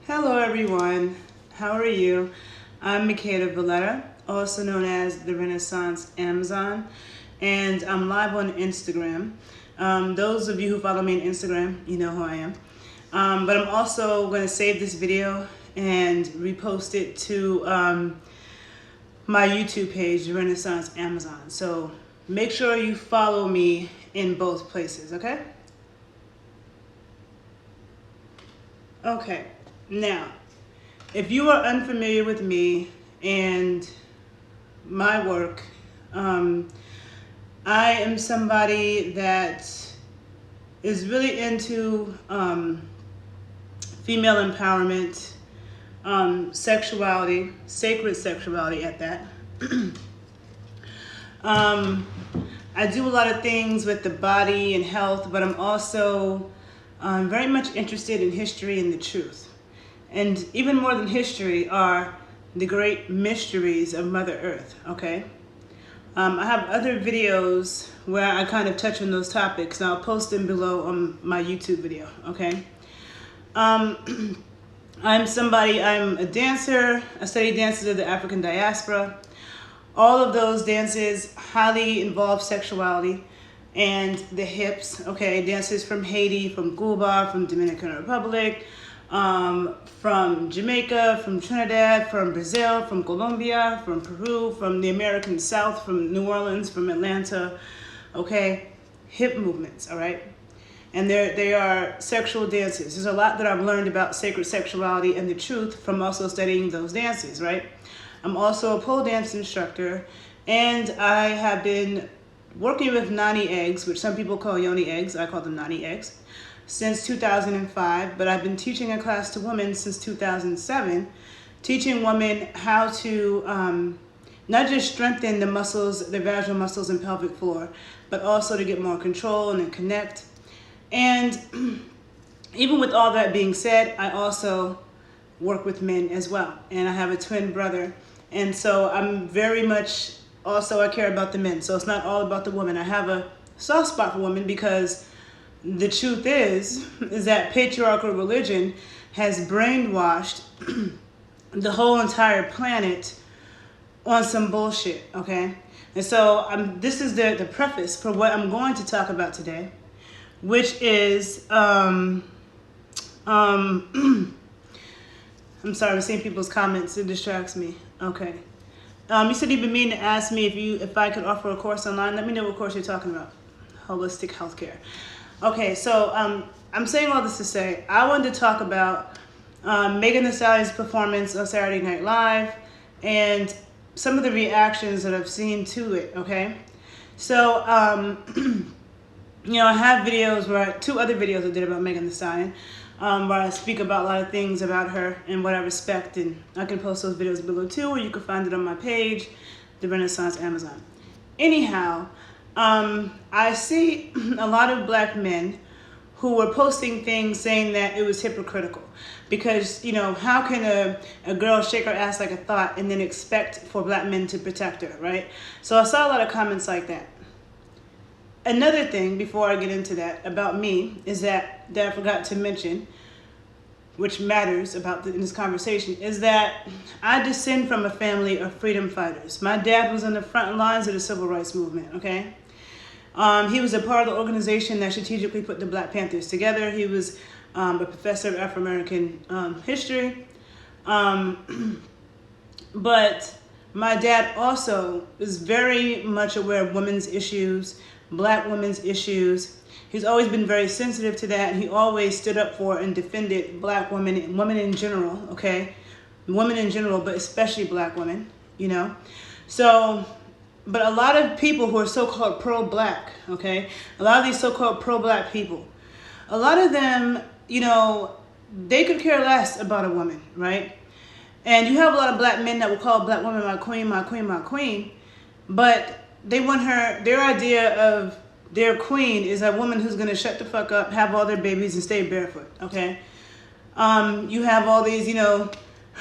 Hello everyone, how are you? I'm Makeda Valletta, also known as the Renaissance Amazon, and I'm live on Instagram. Those of you who follow me on Instagram, you know who I am. But I'm also going to save this video and repost it to my YouTube page, the Renaissance Amazon. So make sure you follow me in both places, okay? Okay. Now, if you are unfamiliar with me and my work, I am somebody that is really into female empowerment, sexuality, sacred sexuality at that. I do a lot of things with the body and health, but I'm also very much interested in history and the truth. And even more than history are the great mysteries of Mother Earth, okay? I have other videos where I kind of touch on those topics, and I'll post them below on my YouTube video, okay? I'm a dancer. I study dances of the African diaspora. All of those dances highly involve sexuality and the hips, okay? Dances from Haiti, from Cuba, from Dominican Republic, from Jamaica, from Trinidad, from Brazil, from Colombia, from Peru, from the American South, from New Orleans, from Atlanta, okay? Hip movements, all right? And they are sexual dances. There's a lot that I've learned about sacred sexuality and the truth from also studying those dances, right? I'm also a pole dance instructor, and I have been working with nani eggs, which some people call yoni eggs. I call them nani eggs, since 2005, but I've been teaching a class to women since 2007, teaching women how to not just strengthen the muscles, the vaginal muscles and pelvic floor, but also to get more control and connect. And even with all that being said, I also work with men as well. And I have a twin brother. And so I'm very much, also I care about the men. So it's not all about the women. I have a soft spot for women because the truth is that patriarchal religion has brainwashed the whole entire planet on some bullshit, okay? And so this is the preface for what I'm going to talk about today, which is, I'm sorry, I'm seeing people's comments, it distracts me, okay. You said you've been meaning to ask me if I could offer a course online. Let me know what course you're talking about. Holistic healthcare. Okay, so I'm saying all this to say, I wanted to talk about Megan Thee Stallion's performance on Saturday Night Live and some of the reactions that I've seen to it, okay? So, you know, I have videos two other videos I did about Megan Thee Stallion, where I speak about a lot of things about her and what I respect, and I can post those videos below too, or you can find it on my page, the Renaissance Amazon. Anyhow, I see a lot of black men who were posting things saying that it was hypocritical because, you know, how can a girl shake her ass like a thought and then expect for black men to protect her, right? So I saw a lot of comments like that. Another thing before I get into that about me is that I forgot to mention, which matters in this conversation, is that I descend from a family of freedom fighters. My dad was on the front lines of the civil rights movement, okay? He was a part of the organization that strategically put the Black Panthers together. He was a professor of Afro-American history. But my dad also is very much aware of women's issues, black women's issues. He's always been very sensitive to that, and he always stood up for and defended black women and women in general, okay? Women in general, but especially black women, you know? So, but a lot of people who are so-called pro-black, okay? A lot of these so-called pro-black people, a lot of them, you know, they could care less about a woman, right? And you have a lot of black men that will call black women my queen, my queen, my queen, but they want their idea of their queen is a woman who's going to shut the fuck up, have all their babies, and stay barefoot, okay? You have all these, you know,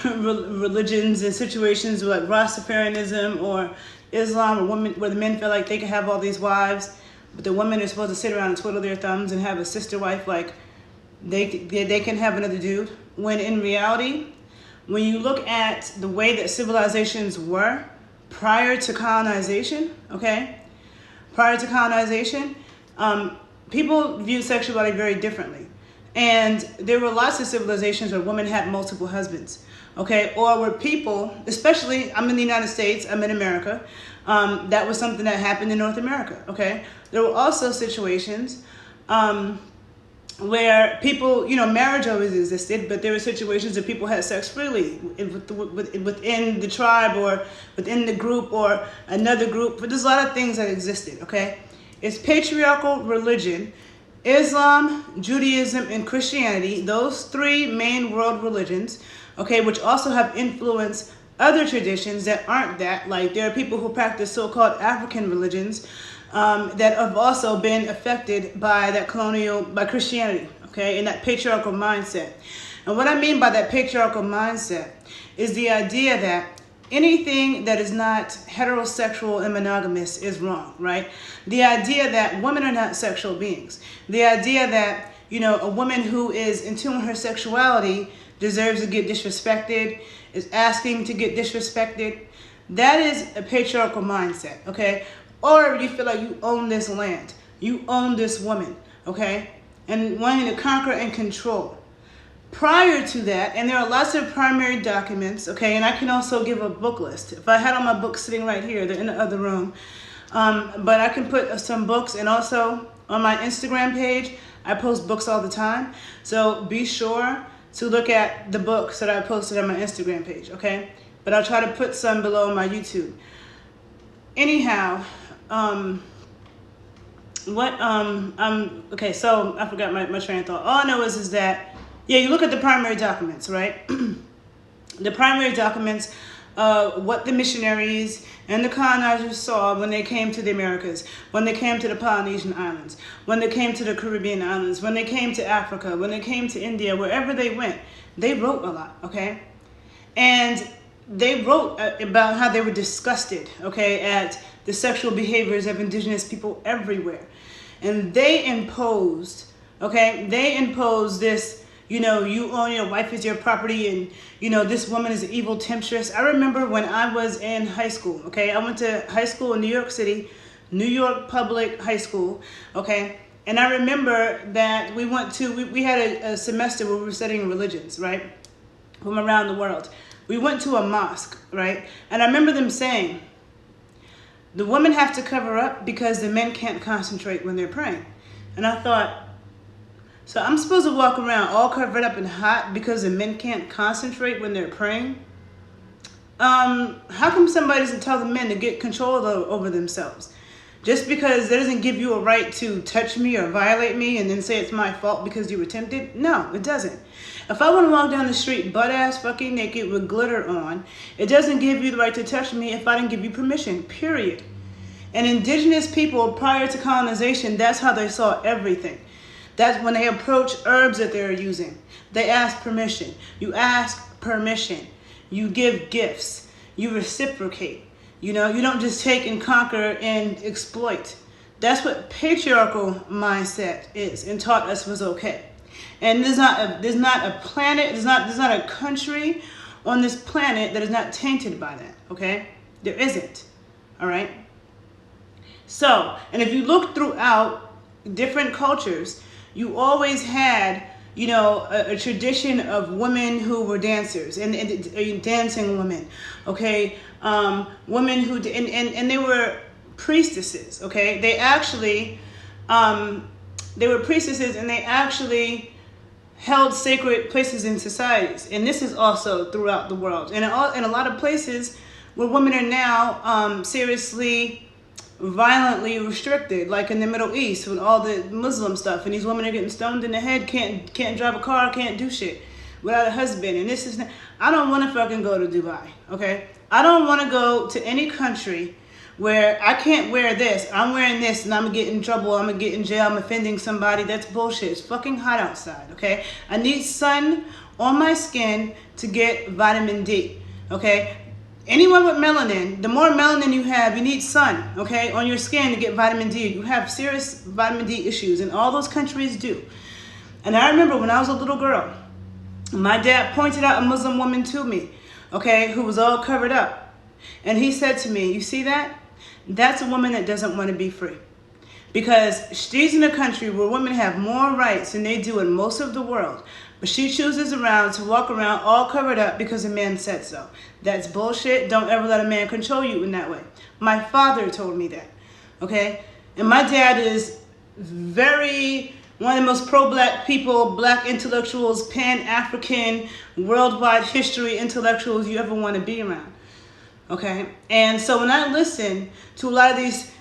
religions and situations like Rastafarianism or Islam, or where the men feel like they can have all these wives, but the women are supposed to sit around and twiddle their thumbs and have a sister wife like they can have another dude. When in reality, when you look at the way that civilizations were prior to colonization, okay, prior to colonization, people viewed sexuality very differently. And there were lots of civilizations where women had multiple husbands, okay, or where people, especially, I'm in the United States, I'm in America, that was something that happened in North America, okay. There were also situations where people, marriage always existed, but there were situations that people had sex freely within the tribe or within the group or another group. But there's a lot of things that existed, okay? It's patriarchal religion, Islam, Judaism, and Christianity, those three main world religions, okay, which also have influenced other traditions that aren't that. Like, there are people who practice so-called African religions that have also been affected by by Christianity, okay, and that patriarchal mindset. And what I mean by that patriarchal mindset is the idea that anything that is not heterosexual and monogamous is wrong, right? The idea that women are not sexual beings. The idea that, a woman who is in tune with her sexuality deserves to get disrespected, is asking to get disrespected. That is a patriarchal mindset, okay? Or you feel like you own this land, you own this woman, okay? And wanting to conquer and control. Prior to that, and there are lots of primary documents, okay, and I can also give a book list. If I had all my books sitting right here, they're in the other room, but I can put some books, and also on my Instagram page, I post books all the time, so be sure to look at the books that I posted on my Instagram page, okay? But I'll try to put some below on my YouTube. Anyhow, okay, so I forgot my train of thought. All I know is that, yeah, you look at the primary documents, right? The primary documents, what the missionaries and the colonizers saw when they came to the Americas, when they came to the Polynesian Islands, when they came to the Caribbean Islands, when they came to Africa, when they came to India, wherever they went, they wrote a lot, okay? And they wrote about how they were disgusted, okay, at the sexual behaviors of indigenous people everywhere. And they imposed, okay, this, you own your wife is your property, and, this woman is an evil temptress. I remember when I was in high school, okay, I went to high school in New York City, New York Public High School, okay, and I remember that we had a semester where we were studying religions, right, from around the world. We went to a mosque, right, and I remember them saying, the women have to cover up because the men can't concentrate when they're praying. And I thought, so I'm supposed to walk around all covered up and hot because the men can't concentrate when they're praying? How come somebody doesn't tell the men to get control over themselves? Just because that doesn't give you a right to touch me or violate me and then say it's my fault because you were tempted? No, it doesn't. If I want to walk down the street butt-ass fucking naked with glitter on, it doesn't give you the right to touch me if I didn't give you permission, period. And indigenous people prior to colonization, that's how they saw everything. That's when they approach herbs that they're using. They ask permission. You ask permission. You give gifts. You reciprocate. You don't just take and conquer and exploit. That's what patriarchal mindset is and taught us was okay. And there's not a planet, there's not a country on this planet that is not tainted by that, okay? There isn't, all right? So, and if you look throughout different cultures, you always had, a tradition of women who were dancers and dancing women, okay? Women who, and they were priestesses, okay? They were priestesses and they actually held sacred places in societies. And this is also throughout the world. And in a lot of places where women are now seriously violently restricted, like in the Middle East with all the Muslim stuff, and these women are getting stoned in the head, can't drive a car, can't do shit without a husband. And this is, I don't want to fucking go to Dubai, okay? I don't want to go to any country where I can't wear this, I'm wearing this, and I'm gonna get in trouble, I'm gonna get in jail, I'm offending somebody. That's bullshit. It's fucking hot outside, okay? I need sun on my skin to get vitamin D, okay? Anyone with melanin, the more melanin you have, you need sun, okay, on your skin to get vitamin D. You have serious vitamin D issues, and all those countries do. And I remember when I was a little girl, my dad pointed out a Muslim woman to me, okay, who was all covered up. And he said to me, you see that? That's a woman that doesn't want to be free. Because she's in a country where women have more rights than they do in most of the world. But she chooses to walk around all covered up because a man said so. That's bullshit. Don't ever let a man control you in that way. My father told me that, okay? And my dad is one of the most pro-black people, black intellectuals, pan-African, worldwide history intellectuals you ever want to be around, okay? And so when I listen to a lot of these,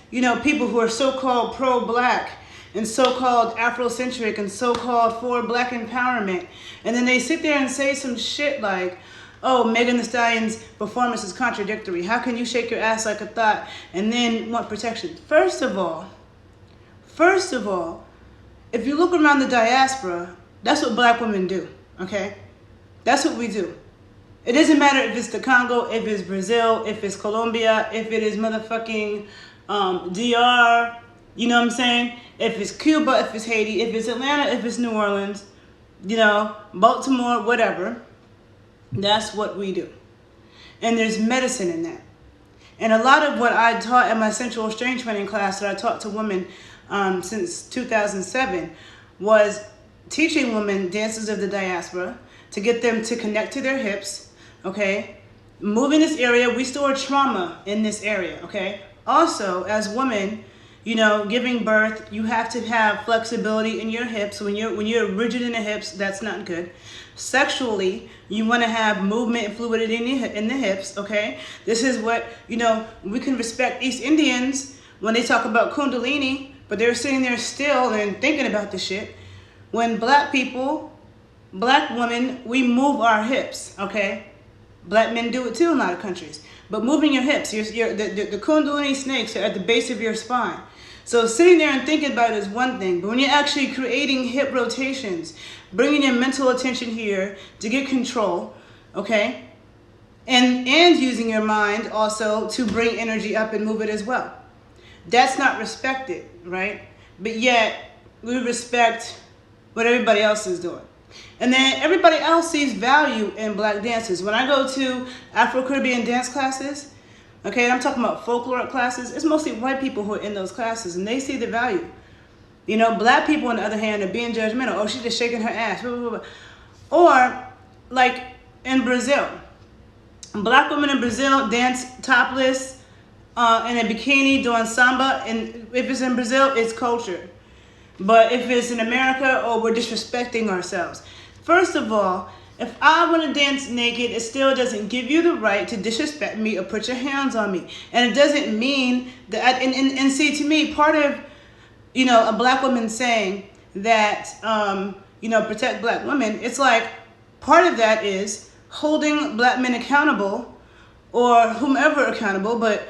people who are so-called pro-black and so-called Afrocentric and so-called for black empowerment, and then they sit there and say some shit like, oh, Megan Thee Stallion's performance is contradictory. How can you shake your ass like a thought and then want protection? First of all, if you look around the diaspora, that's what black women do, okay? That's what we do. It doesn't matter if it's the Congo, if it's Brazil, if it's Colombia, if it is motherfucking DR, you know what I'm saying? If it's Cuba, if it's Haiti, if it's Atlanta, if it's New Orleans, Baltimore, whatever. That's what we do. And there's medicine in that. And a lot of what I taught in my sensual strength training class that I taught to women since 2007 was teaching women dances of the diaspora to get them to connect to their hips, okay? Move in this area. We store trauma in this area, okay? Also, as women, giving birth, you have to have flexibility in your hips. When you're rigid in the hips, that's not good. Sexually, you want to have movement and fluidity in the hips, okay? This is what, we can respect East Indians when they talk about Kundalini, but they're sitting there still and thinking about the shit. When black people, black women, we move our hips, okay? Black men do it too in a lot of countries. But moving your hips, the Kundalini snakes are at the base of your spine. So sitting there and thinking about it is one thing, but when you're actually creating hip rotations, bringing your mental attention here to get control, okay? And using your mind also to bring energy up and move it as well. That's not respected, right? But yet, we respect what everybody else is doing. And then everybody else sees value in black dances. When I go to Afro-Caribbean dance classes, okay, and I'm talking about folkloric classes, it's mostly white people who are in those classes, and they see the value. Black people, on the other hand, are being judgmental. Oh, she's just shaking her ass. Blah, blah, blah. Or, like in Brazil, black women in Brazil dance topless in a bikini doing samba, and if it's in Brazil, it's culture. But if it's in America, we're disrespecting ourselves. First of all, if I want to dance naked, it still doesn't give you the right to disrespect me or put your hands on me. And it doesn't mean that, and see, to me, part of, a black woman saying that, protect black women, it's like, part of that is holding black men accountable, or whomever accountable, but,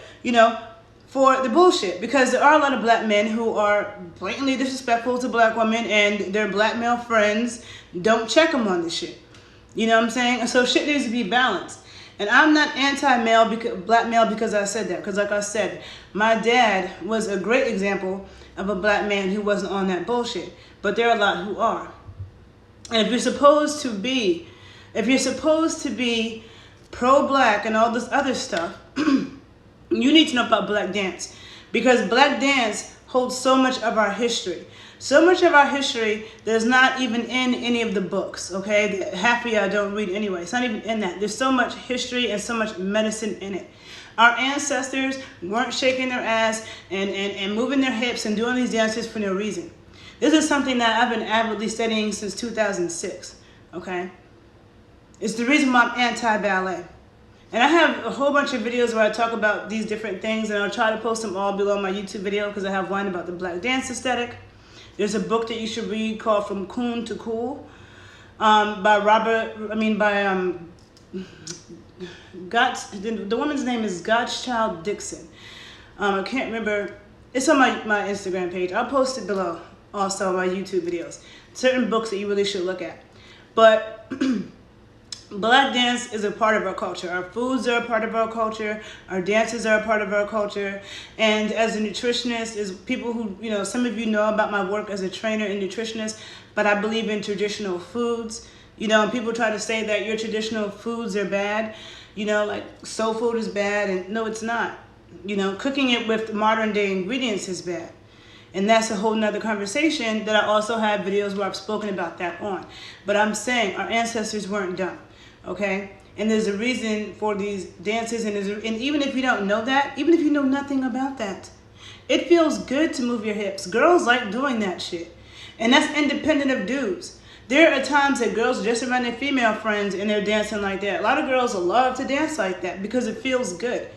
for the bullshit. Because there are a lot of black men who are blatantly disrespectful to black women, and their black male friends don't check them on this shit. You know what I'm saying? And so shit needs to be balanced. And I'm not black male because I said that. Because like I said, my dad was a great example of a black man who wasn't on that bullshit. But there are a lot who are. And if you're supposed to be pro-black and all this other stuff, you need to know about black dance. Because black dance holds so much of our history. So much of our history that's not even in any of the books, okay? Half of y'all don't read anyway. It's not even in that. There's so much history and so much medicine in it. Our ancestors weren't shaking their ass and moving their hips and doing these dances for no reason. This is something that I've been avidly studying since 2006, okay? It's the reason why I'm anti-ballet. And I have a whole bunch of videos where I talk about these different things, and I'll try to post them all below my YouTube video because I have one about the black dance aesthetic. There's a book that you should read called From Coon to Cool by the woman's name is Godchild Dixon. I can't remember. It's on my Instagram page. I'll post it below also my YouTube videos. Certain books that you really should look at. But Black dance is a part of our culture. Our foods are a part of our culture. Our dances are a part of our culture. And as a nutritionist, is people who, some of you know about my work as a trainer and nutritionist, but I believe in traditional foods. And people try to say that your traditional foods are bad. Like soul food is bad, and no, it's not. Cooking it with modern day ingredients is bad. And that's a whole nother conversation that I also have videos where I've spoken about that on. But I'm saying our ancestors weren't dumb, okay? And there's a reason for these dances, and even if you don't know that, even if you know nothing about that, it feels good to move your hips. Girls like doing that shit. And that's independent of dudes. There are times that girls are just around their female friends and they're dancing like that. A lot of girls love to dance like that because it feels good.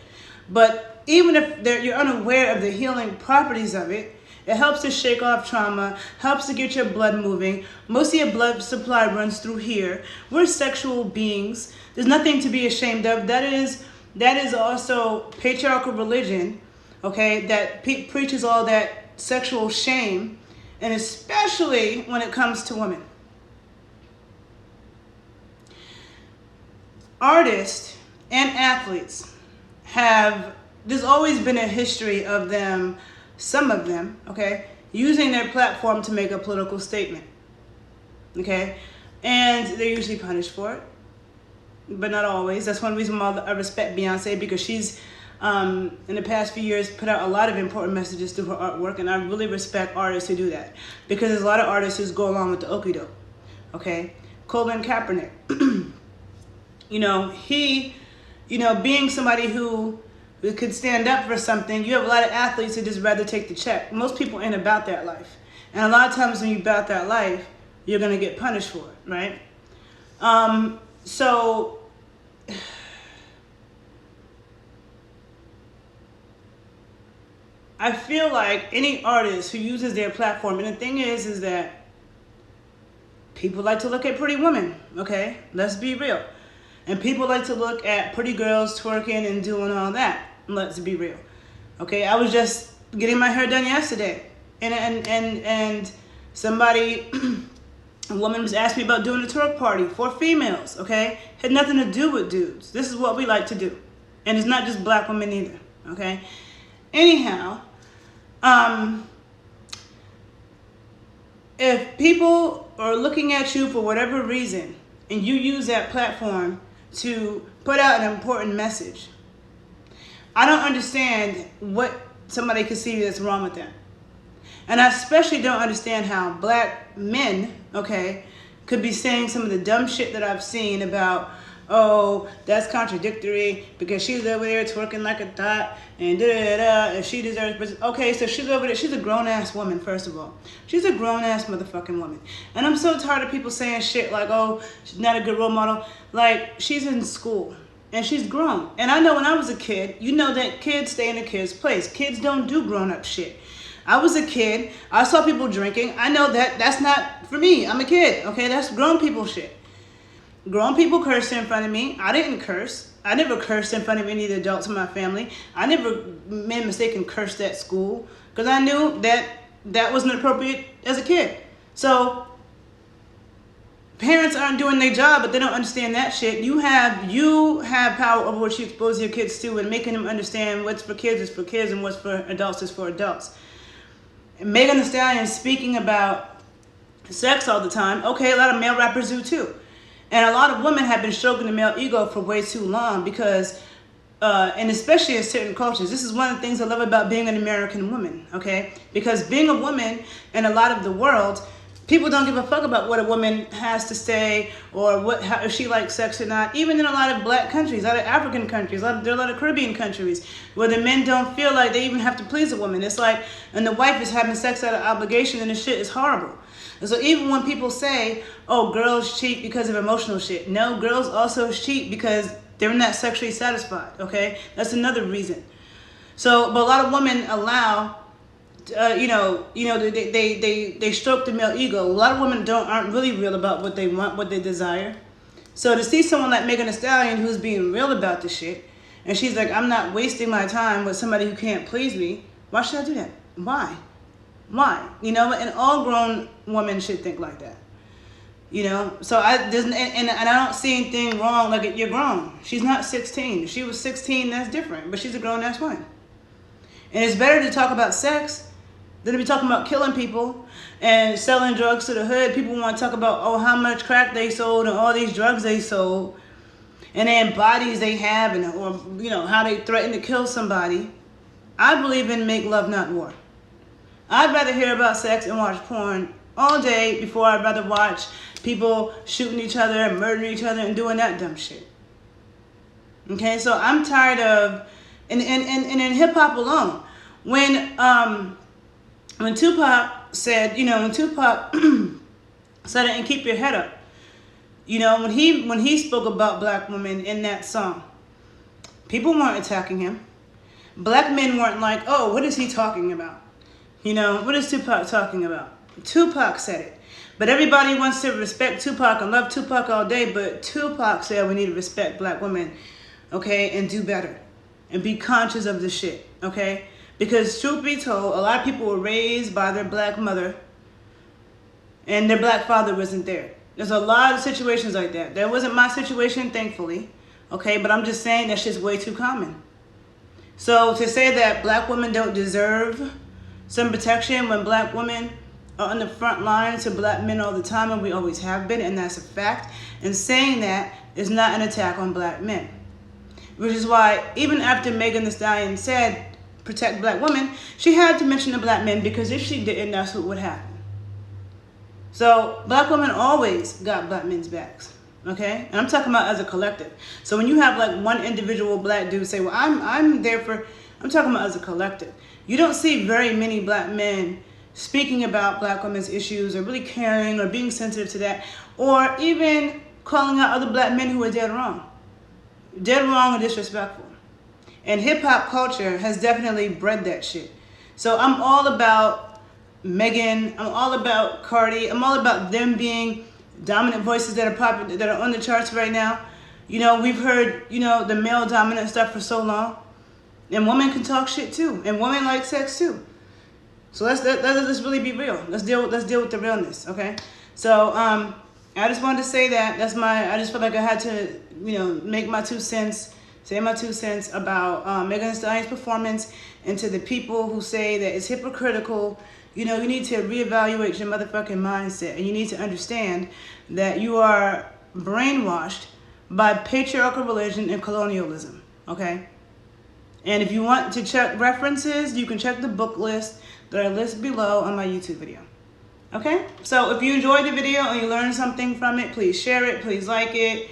But even if you're unaware of the healing properties of it, it helps to shake off trauma, helps to get your blood moving. Most of your blood supply runs through here. We're sexual beings. There's nothing to be ashamed of. That is also patriarchal religion, okay, that preaches all that sexual shame, and especially when it comes to women. Artists and athletes there's always been a history of them, some of them, okay, using their platform to make a political statement, okay, and they're usually punished for it, but not always. That's one reason why I respect Beyonce, because she's in the past few years put out a lot of important messages through her artwork, and I really respect artists who do that, because there's a lot of artists who go along with the okie doke, okay. Colin Kaepernick, he, being somebody who could stand up for something, you have a lot of athletes who just rather take the check. Most people ain't about that life. And a lot of times when you're about that life, you're going to get punished for it, right? So I feel like any artist who uses their platform, and the thing is that people like to look at pretty women, okay? Let's be real. And people like to look at pretty girls twerking and doing all that. Let's be real. Okay, I was just getting my hair done yesterday. And somebody, a woman was asking me about doing a twerk party for females, okay? Had nothing to do with dudes. This is what we like to do. And it's not just black women either, okay? Anyhow, if people are looking at you for whatever reason, and you use that platform to put out an important message, I don't understand what somebody could see that's wrong with that. And I especially don't understand how black men, okay, could be saying some of the dumb shit that I've seen about, oh, that's contradictory because she's over there twerking like a thot and da-da-da-da, and she deserves... Okay, so she's over there. She's a grown-ass woman, first of all. She's a grown-ass motherfucking woman. And I'm so tired of people saying shit like, oh, she's not a good role model. Like, she's in school. And she's grown. And I know when I was a kid, you know that kids stay in a kid's place. Kids don't do grown-up shit. I was a kid. I saw people drinking. I know that that's not for me. I'm a kid. Okay, that's grown people shit. Grown people cursed in front of me. I didn't curse. I never cursed in front of any of the adults in my family. I never made a mistake and cursed at school because I knew that that wasn't appropriate as a kid. So parents aren't doing their job, but they don't understand that shit. You have power over what you expose your kids to, and making them understand what's for kids is for kids and what's for adults is for adults. And Megan Thee Stallion speaking about sex all the time. Okay, a lot of male rappers do too. And a lot of women have been stroking the male ego for way too long because, and especially in certain cultures, this is one of the things I love about being an American woman, okay? Because being a woman in a lot of the world, people don't give a fuck about what a woman has to say or if she likes sex or not. Even in a lot of black countries, a lot of African countries, there are a lot of Caribbean countries where the men don't feel like they even have to please a woman. It's like, and the wife is having sex out of obligation, and the shit is horrible. And so even when people say, oh, girls cheat because of emotional shit. No, girls also cheat because they're not sexually satisfied, okay? That's another reason. So, but a lot of women allow, they stroke the male ego. A lot of women aren't really real about what they want, what they desire. So to see someone like Megan Thee Stallion who's being real about this shit, and she's like, I'm not wasting my time with somebody who can't please me. Why should I do that? Why? And all grown women should think like that. You know, so I doesn't, and I don't see anything wrong. Like, you're grown. She's not 16. If she was 16, that's different. But she's a grown ass woman. And it's better to talk about sex than to be talking about killing people and selling drugs to the hood. People want to talk about, oh, how much crack they sold and all these drugs they sold, and then bodies they have, and or you know how they threaten to kill somebody. I believe in make love, not war. I'd rather hear about sex and watch porn all day before I'd rather watch people shooting each other and murdering each other and doing that dumb shit. Okay, so I'm tired of, and in hip hop alone, when Tupac said, you know, when Tupac said it and keep your head up, you know, when he spoke about black women in that song, people weren't attacking him. Black men weren't like, oh, what is he talking about? You know, what is Tupac talking about? Tupac said it. But everybody wants to respect Tupac and love Tupac all day, but Tupac said we need to respect black women, okay, and do better. And be conscious of the shit, okay? Because truth be told, a lot of people were raised by their black mother and their black father wasn't there. There's a lot of situations like that. That wasn't my situation, thankfully, okay? But I'm just saying that shit's way too common. So to say that black women don't deserve some protection when black women are on the front line to black men all the time, and we always have been, and that's a fact, and saying that is not an attack on black men. Which is why even after Megan Thee Stallion said protect black women, she had to mention the black men, because if she didn't, that's what would happen. So black women always got black men's backs, okay? And I'm talking about as a collective. So when you have like one individual black dude say, well, I'm there for, I'm talking about as a collective. You don't see very many black men speaking about black women's issues or really caring or being sensitive to that, or even calling out other black men who are dead wrong. Dead wrong and disrespectful. And hip hop culture has definitely bred that shit. So I'm all about Megan, I'm all about Cardi, I'm all about them being dominant voices that are popular, that are on the charts right now. You know, we've heard, you know, the male dominant stuff for so long. And women can talk shit too. And women like sex too. So let's really be real. Let's deal with the realness, okay? So I just wanted to say that. I just felt like I had to, you know, make my 2 cents, say my 2 cents about Megan Thee Stallion's performance, and to the people who say that it's hypocritical. You know, you need to reevaluate your motherfucking mindset, and you need to understand that you are brainwashed by patriarchal religion and colonialism, okay? And if you want to check references, you can check the book list that I list below on my YouTube video. Okay? So if you enjoyed the video and you learned something from it, please share it, please like it.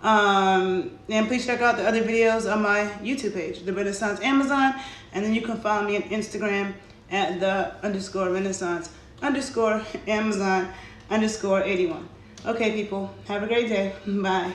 And please check out the other videos on my YouTube page, The Renaissance Amazon. And then you can follow me on Instagram at _Renaissance_Amazon_81. Okay, people. Have a great day. Bye.